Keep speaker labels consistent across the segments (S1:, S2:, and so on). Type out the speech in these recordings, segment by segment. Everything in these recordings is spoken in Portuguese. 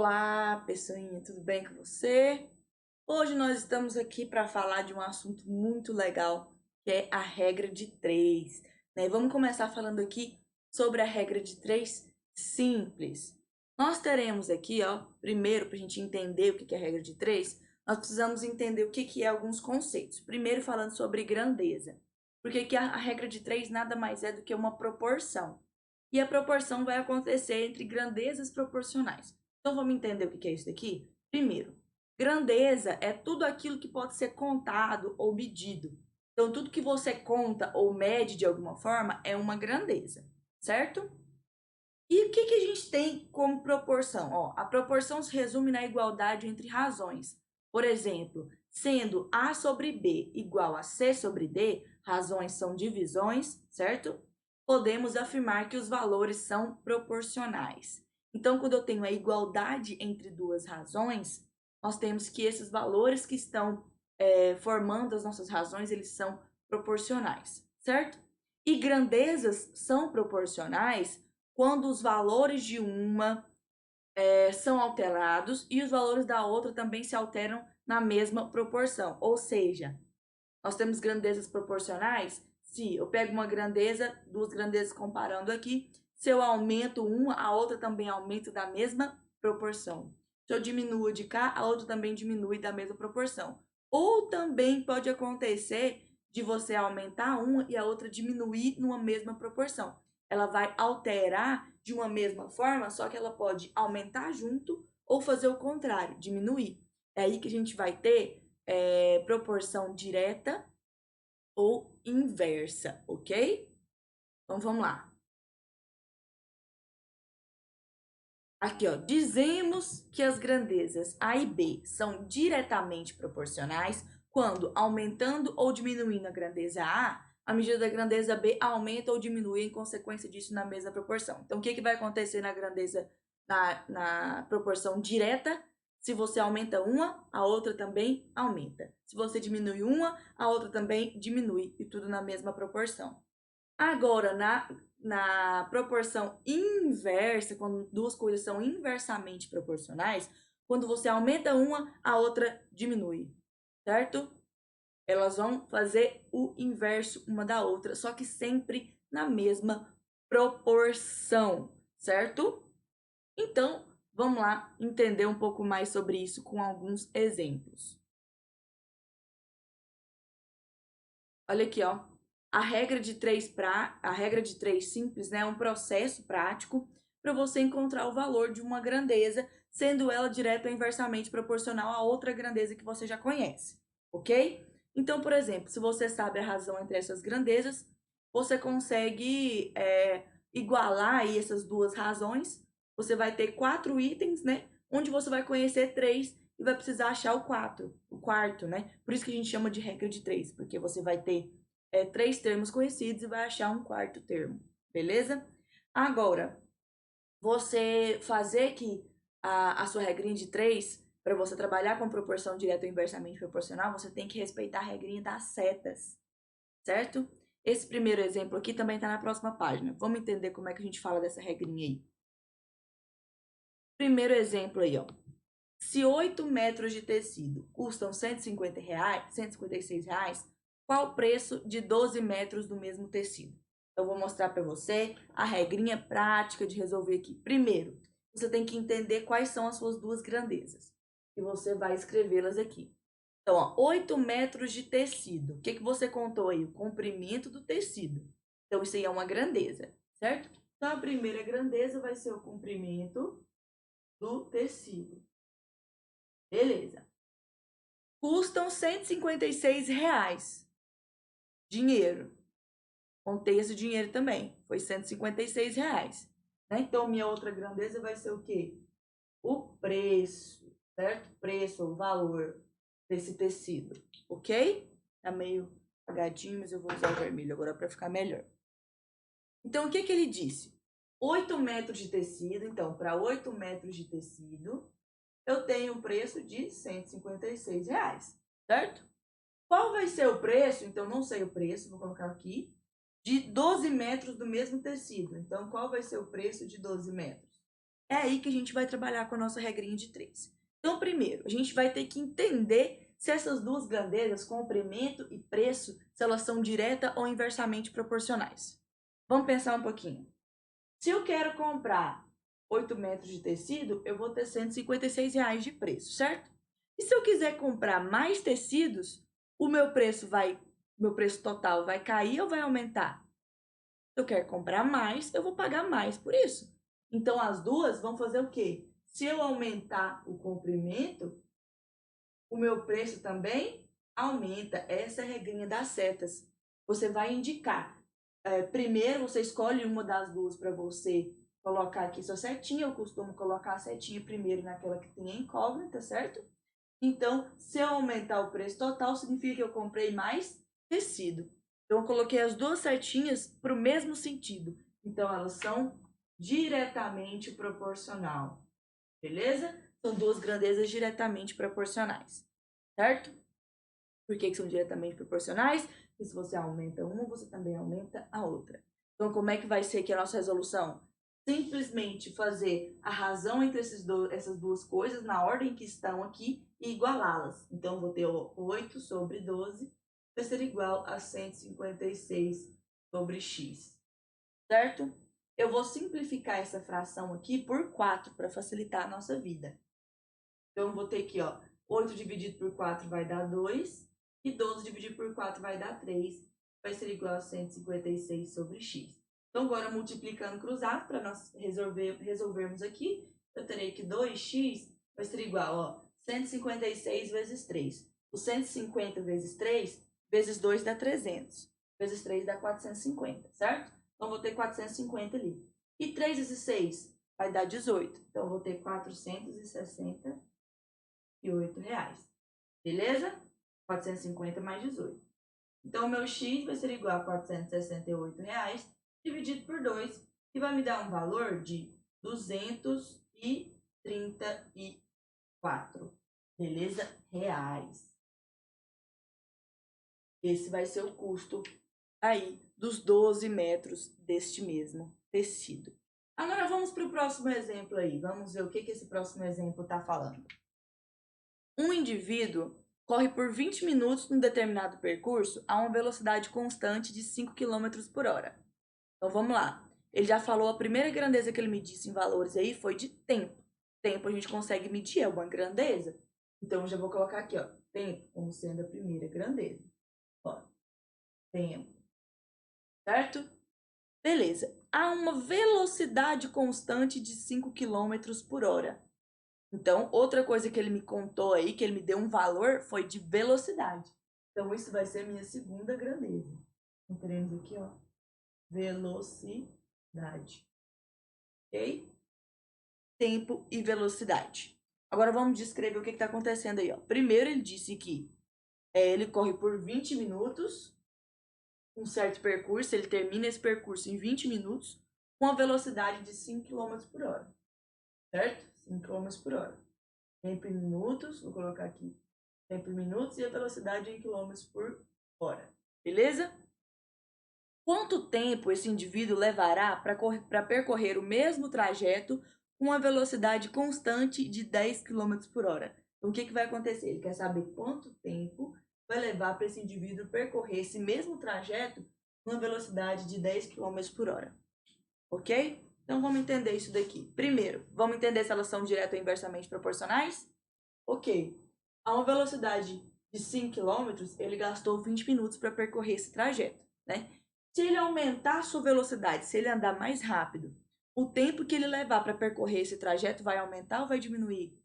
S1: Olá, pessoinha, tudo bem com você? Hoje nós estamos aqui para falar de um assunto muito legal, que é a regra de três, né? Vamos começar falando aqui sobre a regra de três simples. Nós teremos aqui, ó, primeiro, para a gente entender o que é a regra de três, nós precisamos entender o que é alguns conceitos. Primeiro, falando sobre grandeza, porque aqui a regra de três nada mais é do que uma proporção. E a proporção vai acontecer entre grandezas proporcionais. Então, vamos entender o que é isso daqui? Primeiro, grandeza é tudo aquilo que pode ser contado ou medido. Então, tudo que você conta ou mede de alguma forma é uma grandeza, certo? E o que a gente tem como proporção? Ó, a proporção se resume na igualdade entre razões. Por exemplo, sendo A sobre B igual a C sobre D, razões são divisões, certo? Podemos afirmar que os valores são proporcionais. Então, quando eu tenho a igualdade entre duas razões, nós temos que esses valores que estão formando as nossas razões, eles são proporcionais, certo? E grandezas são proporcionais quando os valores de uma são alterados e os valores da outra também se alteram na mesma proporção. Ou seja, nós temos grandezas proporcionais. Se eu pego uma grandeza, duas grandezas comparando aqui, se eu aumento uma, a outra também aumenta da mesma proporção. Se eu diminuo de cá, a outra também diminui da mesma proporção. Ou também pode acontecer de você aumentar uma e a outra diminuir numa mesma proporção. Ela vai alterar de uma mesma forma, só que ela pode aumentar junto ou fazer o contrário, diminuir. É aí que a gente vai ter proporção direta ou inversa, ok? Então vamos lá. Aqui, ó, dizemos que as grandezas A e B são diretamente proporcionais quando, aumentando ou diminuindo a grandeza A medida da grandeza B aumenta ou diminui em consequência disso na mesma proporção. Então, o que vai acontecer na grandeza, na proporção direta? Se você aumenta uma, a outra também aumenta. Se você diminui uma, a outra também diminui, e tudo na mesma proporção. Agora, na proporção inversa, quando duas coisas são inversamente proporcionais, quando você aumenta uma, a outra diminui, certo? Elas vão fazer o inverso uma da outra, só que sempre na mesma proporção, certo? Então, vamos lá entender um pouco mais sobre isso com alguns exemplos. Olha aqui, ó. A regra de três simples, né, é um processo prático para você encontrar o valor de uma grandeza, sendo ela direta ou inversamente proporcional a outra grandeza que você já conhece, ok? Então, por exemplo, se você sabe a razão entre essas grandezas, você consegue igualar aí essas duas razões. Você vai ter 4 itens, né? Onde você vai conhecer 3 e vai precisar achar o quarto, né? Por isso que a gente chama de regra de 3, porque você vai ter 3 termos conhecidos e vai achar um quarto termo, beleza? Agora, você fazer que a sua regrinha de 3, para você trabalhar com proporção direta ou inversamente proporcional, você tem que respeitar a regrinha das setas, certo? Esse primeiro exemplo aqui também está na próxima página. Vamos entender como é que a gente fala dessa regrinha aí. Primeiro exemplo aí, ó. Se 8 metros de tecido custam R$ 156, qual o preço de 12 metros do mesmo tecido? Eu vou mostrar para você a regrinha prática de resolver aqui. Primeiro, você tem que entender quais são as suas duas grandezas. E você vai escrevê-las aqui. Então, ó, 8 metros de tecido. O que você contou aí? O comprimento do tecido. Então, isso aí é uma grandeza, certo? Então, a primeira grandeza vai ser o comprimento do tecido. Beleza. Custam R$ 156. Dinheiro. Contei esse dinheiro também. Foi R$ 156. Né? Então, minha outra grandeza vai ser o quê? O preço, certo? Preço, o valor desse tecido, ok? Tá meio apagadinho, mas eu vou usar o vermelho agora para ficar melhor. Então, o que ele disse? 8 metros de tecido. Então, para 8 metros de tecido, eu tenho um preço de R$ 156, certo? Qual vai ser o preço? Então, não sei o preço, vou colocar aqui, de 12 metros do mesmo tecido. Então, qual vai ser o preço de 12 metros? É aí que a gente vai trabalhar com a nossa regrinha de 3. Então, primeiro, a gente vai ter que entender se essas duas grandezas, comprimento e preço, se elas são direta ou inversamente proporcionais. Vamos pensar um pouquinho. Se eu quero comprar 8 metros de tecido, eu vou ter R$ 156 de preço, certo? E se eu quiser comprar mais tecidos, meu preço total vai cair ou vai aumentar? Se eu quero comprar mais, eu vou pagar mais por isso. Então as duas vão fazer o quê? Se eu aumentar o comprimento, o meu preço também aumenta. Essa é a regrinha das setas. Você vai indicar. Primeiro, você escolhe uma das duas para você colocar aqui sua setinha. Eu costumo colocar a setinha primeiro naquela que tem a incógnita, certo? Então, se eu aumentar o preço total, significa que eu comprei mais tecido. Então, eu coloquei as duas setinhas para o mesmo sentido. Então, elas são diretamente proporcional. Beleza? São duas grandezas diretamente proporcionais. Certo? Por que são diretamente proporcionais? Porque se você aumenta uma, você também aumenta a outra. Então, como é que vai ser aqui a nossa resolução? Simplesmente fazer a razão entre essas duas coisas na ordem que estão aqui e igualá-las. Então, eu vou ter 8 sobre 12 vai ser igual a 156 sobre x. Certo? Eu vou simplificar essa fração aqui por 4 para facilitar a nossa vida. Então, eu vou ter aqui, ó, 8 dividido por 4 vai dar 2. E 12 dividido por 4 vai dar 3. Vai ser igual a 156 sobre x. Então, agora multiplicando cruzado, para nós resolvermos aqui, eu terei que 2x vai ser igual a 156 vezes 3. O 150 vezes 3 vezes 2 dá 300. Vezes 3 dá 450, certo? Então, vou ter 450 ali. E 3 vezes 6 vai dar 18. Então, eu vou ter 468 reais. Beleza? 450 mais 18. Então, o meu X vai ser igual a 468 reais dividido por 2, que vai me dar um valor de 234, beleza? Reais. Esse vai ser o custo aí dos 12 metros deste mesmo tecido. Agora vamos para o próximo exemplo aí. Vamos ver o que esse próximo exemplo está falando. Um indivíduo corre por 20 minutos num determinado percurso a uma velocidade constante de 5 km por hora. Então vamos lá. Ele já falou, a primeira grandeza que ele me disse em valores aí foi de tempo. Tempo a gente consegue medir, é uma grandeza. Então eu já vou colocar aqui, ó, tempo como sendo a primeira grandeza. Ó, tempo. Certo? Beleza. Há uma velocidade constante de 5 km por hora. Então, outra coisa que ele me contou aí, que ele me deu um valor, foi de velocidade. Então, isso vai ser minha segunda grandeza. Então, teremos aqui, ó, velocidade. Ok? Tempo e velocidade. Agora, vamos descrever o que está acontecendo aí, ó. Primeiro, ele disse que ele corre por 20 minutos, um certo percurso, ele termina esse percurso em 20 minutos, com a velocidade de 5 km por hora. Certo? 5 km por hora. Tempo em minutos, vou colocar aqui tempo em minutos e a velocidade em quilômetros por hora. Beleza? Quanto tempo esse indivíduo levará para percorrer o mesmo trajeto com uma velocidade constante de 10 km por hora? Então, o que vai acontecer? Ele quer saber quanto tempo vai levar para esse indivíduo percorrer esse mesmo trajeto com uma velocidade de 10 km por hora. Ok? Então, vamos entender isso daqui. Primeiro, vamos entender se elas são direto ou inversamente proporcionais? Ok. A uma velocidade de 5 km, ele gastou 20 minutos para percorrer esse trajeto, né? Se ele aumentar a sua velocidade, se ele andar mais rápido, o tempo que ele levar para percorrer esse trajeto vai aumentar ou vai diminuir?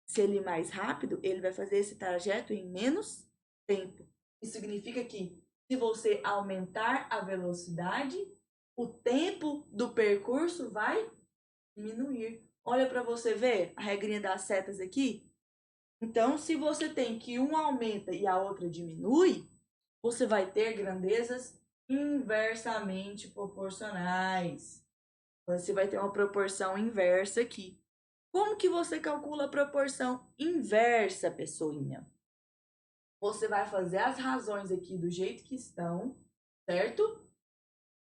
S1: Se ele ir mais rápido, ele vai fazer esse trajeto em menos tempo. Isso significa que se você aumentar a velocidade, o tempo do percurso vai diminuir. Olha para você ver a regrinha das setas aqui. Então, se você tem que um aumenta e a outra diminui, você vai ter grandezas inversamente proporcionais. Você vai ter uma proporção inversa aqui. Como que você calcula a proporção inversa, pessoinha? Você vai fazer as razões aqui do jeito que estão, certo?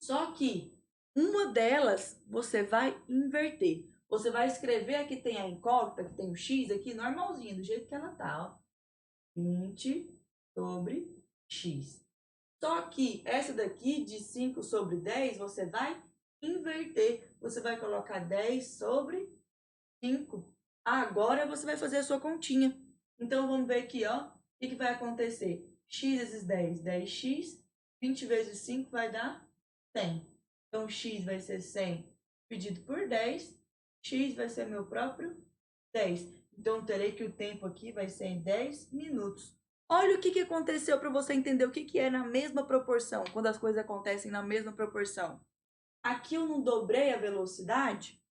S1: Só que Uma delas você vai inverter. Você vai escrever aqui tem a incógnita, que tem o x aqui, normalzinho, do jeito que ela tá, ó. 20 sobre x. Só que essa daqui, de 5 sobre 10, você vai inverter. Você vai colocar 10 sobre 5. Agora você vai fazer a sua continha. Então, vamos ver aqui, ó. O que vai acontecer? X vezes 10, 10x. 20 vezes 5 vai dar 100. Então, x vai ser 100 dividido por 10. X vai ser meu próprio 10. Então, terei que o tempo aqui vai ser em 10 minutos. Olha o que aconteceu para você entender o que é na mesma proporção, quando as coisas acontecem na mesma proporção. Aqui eu não dobrei a velocidade,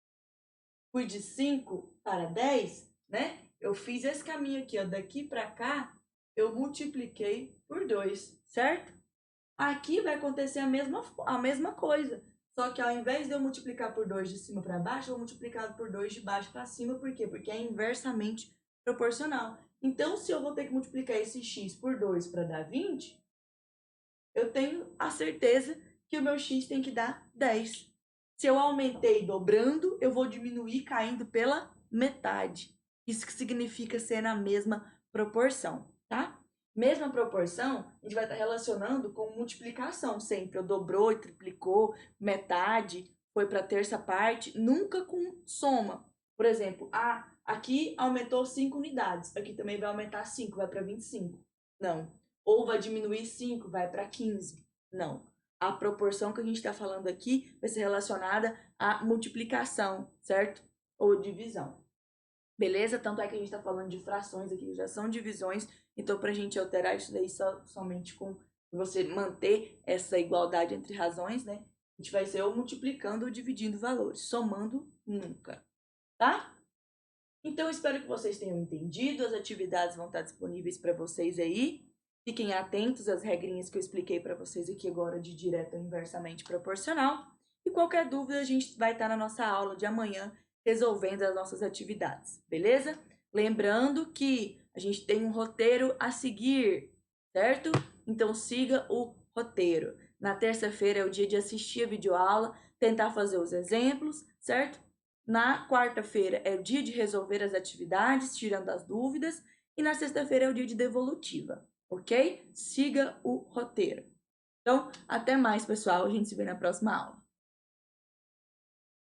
S1: fui de 5 para 10, né? Eu fiz esse caminho aqui, ó, daqui para cá, eu multipliquei por 2, certo? Aqui vai acontecer a mesma coisa. Só que ao invés de eu multiplicar por 2 de cima para baixo, eu vou multiplicar por 2 de baixo para cima. Por quê? Porque é inversamente proporcional. Então, se eu vou ter que multiplicar esse x por 2 para dar 20, eu tenho a certeza que o meu x tem que dar 10. Se eu aumentei dobrando, eu vou diminuir caindo pela metade. Isso que significa ser na mesma proporção, tá? Mesma proporção, a gente vai estar relacionando com multiplicação sempre. Eu dobrou e triplicou, metade, foi para a terça parte, nunca com soma. Por exemplo, aqui aumentou 5 unidades, aqui também vai aumentar 5, vai para 25. Não. Ou vai diminuir 5, vai para 15. Não. A proporção que a gente está falando aqui vai ser relacionada à multiplicação, certo? Ou divisão. Beleza? Tanto é que a gente está falando de frações aqui, já são divisões. Então, para a gente alterar isso daí somente com você manter essa igualdade entre razões, né? A gente vai ser ou multiplicando ou dividindo valores, somando nunca, tá? Então, espero que vocês tenham entendido. As atividades vão estar disponíveis para vocês aí. Fiquem atentos às regrinhas que eu expliquei para vocês aqui agora de direto ou inversamente proporcional. E qualquer dúvida, a gente vai estar na nossa aula de amanhã resolvendo as nossas atividades, beleza? Lembrando que a gente tem um roteiro a seguir, certo? Então siga o roteiro. Na terça-feira é o dia de assistir a videoaula, tentar fazer os exemplos, certo? Na quarta-feira é o dia de resolver as atividades, tirando as dúvidas. E na sexta-feira é o dia de devolutiva, ok? Siga o roteiro. Então, até mais, pessoal. A gente se vê na próxima aula.